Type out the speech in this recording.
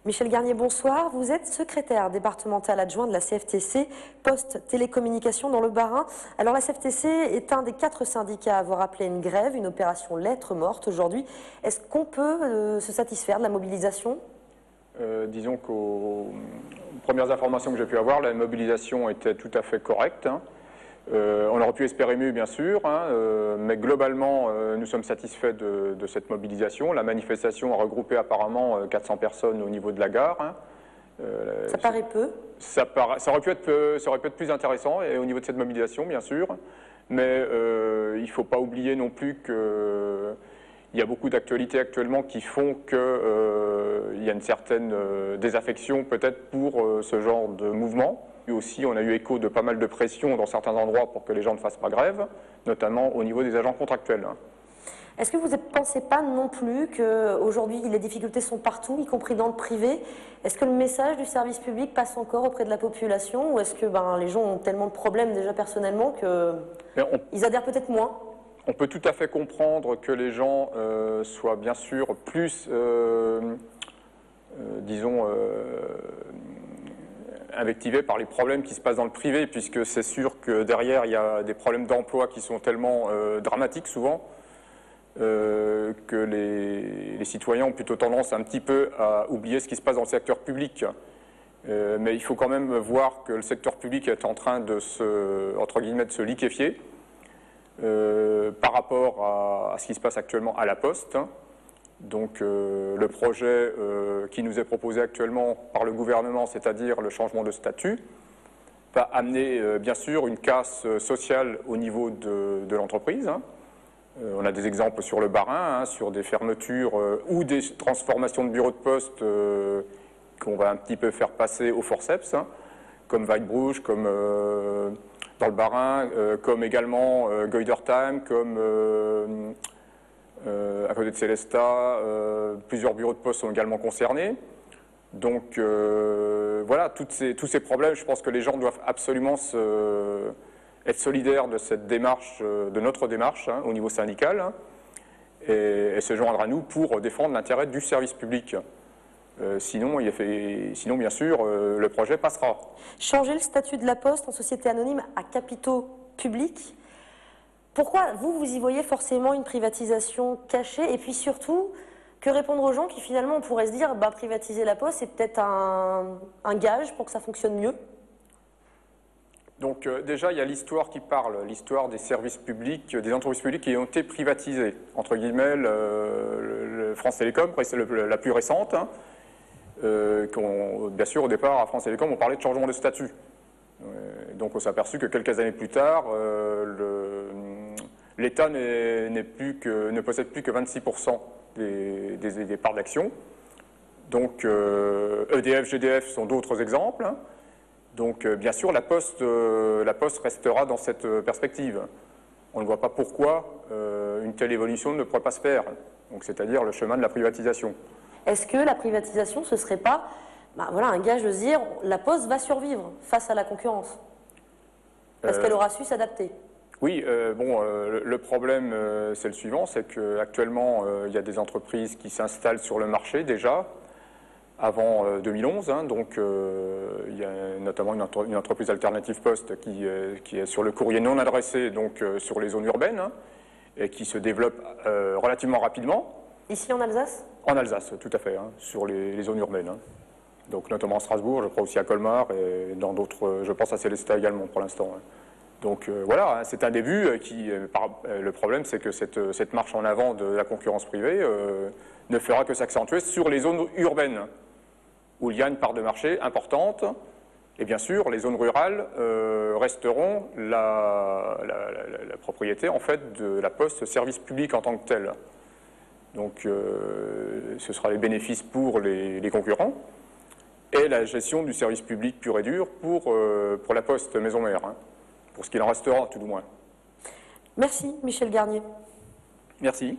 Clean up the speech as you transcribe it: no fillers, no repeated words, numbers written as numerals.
Michel Garnier, bonsoir. Vous êtes secrétaire départemental adjoint de la CFTC, Poste Télécommunications dans le Bas-Rhin. Alors la CFTC est un des 4 syndicats à avoir appelé une grève, une opération lettre morte aujourd'hui. Est-ce qu'on peut se satisfaire de la mobilisation ? Disons qu'aux premières informations que j'ai pu avoir, la mobilisation était tout à fait correcte. On aurait pu espérer mieux, bien sûr, mais globalement, nous sommes satisfaits de cette mobilisation. La manifestation a regroupé apparemment 400 personnes au niveau de la gare. Ça paraît peu. Ça aurait pu être plus intéressant et au niveau de cette mobilisation, bien sûr, mais il ne faut pas oublier non plus qu'il y a beaucoup d'actualités actuellement qui font qu'il y a une certaine désaffection peut-être pour ce genre de mouvement. Et aussi, on a eu écho de pas mal de pression dans certains endroits pour que les gens ne fassent pas grève, notamment au niveau des agents contractuels. Est-ce que vous ne pensez pas non plus qu'aujourd'hui les difficultés sont partout, y compris dans le privé? Est-ce que le message du service public passe encore auprès de la population ou est-ce que les gens ont tellement de problèmes déjà personnellement qu'ils adhèrent peut-être moins? On peut tout à fait comprendre que les gens soient bien sûr plus, disons, invectivés par les problèmes qui se passent dans le privé, puisque c'est sûr que derrière il y a des problèmes d'emploi qui sont tellement dramatiques souvent que les citoyens ont plutôt tendance un petit peu à oublier ce qui se passe dans le secteur public. Mais il faut quand même voir que le secteur public est en train de entre guillemets, de se liquéfier par rapport à ce qui se passe actuellement à la Poste. Donc le projet qui nous est proposé actuellement par le gouvernement, c'est-à-dire le changement de statut, va amener bien sûr une casse sociale au niveau de l'entreprise. On a des exemples sur le Bas-Rhin, sur des fermetures ou des transformations de bureaux de poste qu'on va un petit peu faire passer au forceps, comme Weitbrouge, comme dans le Bas-Rhin, comme également Goidertheim, comme à côté de Célestat, plusieurs bureaux de poste sont également concernés. Donc voilà, tous ces problèmes, je pense que les gens doivent absolument être solidaires de cette démarche, de notre démarche au niveau syndical, et se joindre à nous pour défendre l'intérêt du service public. Sinon, bien sûr, le projet passera. Changer le statut de la Poste en société anonyme à capitaux publics, pourquoi vous y voyez forcément une privatisation cachée? Et puis surtout, que répondre aux gens qui finalement on pourrait se dire privatiser la Poste, c'est peut-être un gage pour que ça fonctionne mieux? Donc déjà, il y a l'histoire qui parle, l'histoire des services publics, des entreprises publiques qui ont été privatisées. Entre guillemets, le France Télécom, c'est la plus récente. Bien sûr, au départ, à France Télécom, on parlait de changement de statut. Donc on s'est aperçu que quelques années plus tard, l'État ne possède plus que 26% des parts d'action. Donc EDF, GDF sont d'autres exemples. Donc bien sûr, la Poste restera dans cette perspective. On ne voit pas pourquoi une telle évolution ne pourrait pas se faire. Donc c'est-à-dire le chemin de la privatisation. Est-ce que la privatisation, ce ne serait pas un gage de se dire la Poste va survivre face à la concurrence? Parce qu'elle aura su s'adapter. Oui, le problème, c'est le suivant, c'est qu'actuellement, il y a des entreprises qui s'installent sur le marché déjà, avant 2011, donc il y a notamment une entreprise Alternative Post qui est sur le courrier non adressé, donc sur les zones urbaines, et qui se développe relativement rapidement. Ici en Alsace? En Alsace, tout à fait, sur les zones urbaines. Donc notamment à Strasbourg, je crois aussi à Colmar, et dans d'autres, je pense à Célestat également pour l'instant. Donc voilà, c'est un début le problème, c'est que cette marche en avant de la concurrence privée ne fera que s'accentuer sur les zones urbaines, où il y a une part de marché importante, et bien sûr, les zones rurales resteront la propriété en fait de la Poste service public en tant que tel. Donc ce sera les bénéfices pour les concurrents, et la gestion du service public pur et dur pour la Poste maison mère. Pour ce qu'il en restera, tout du moins. Merci, Michel Garnier. Merci.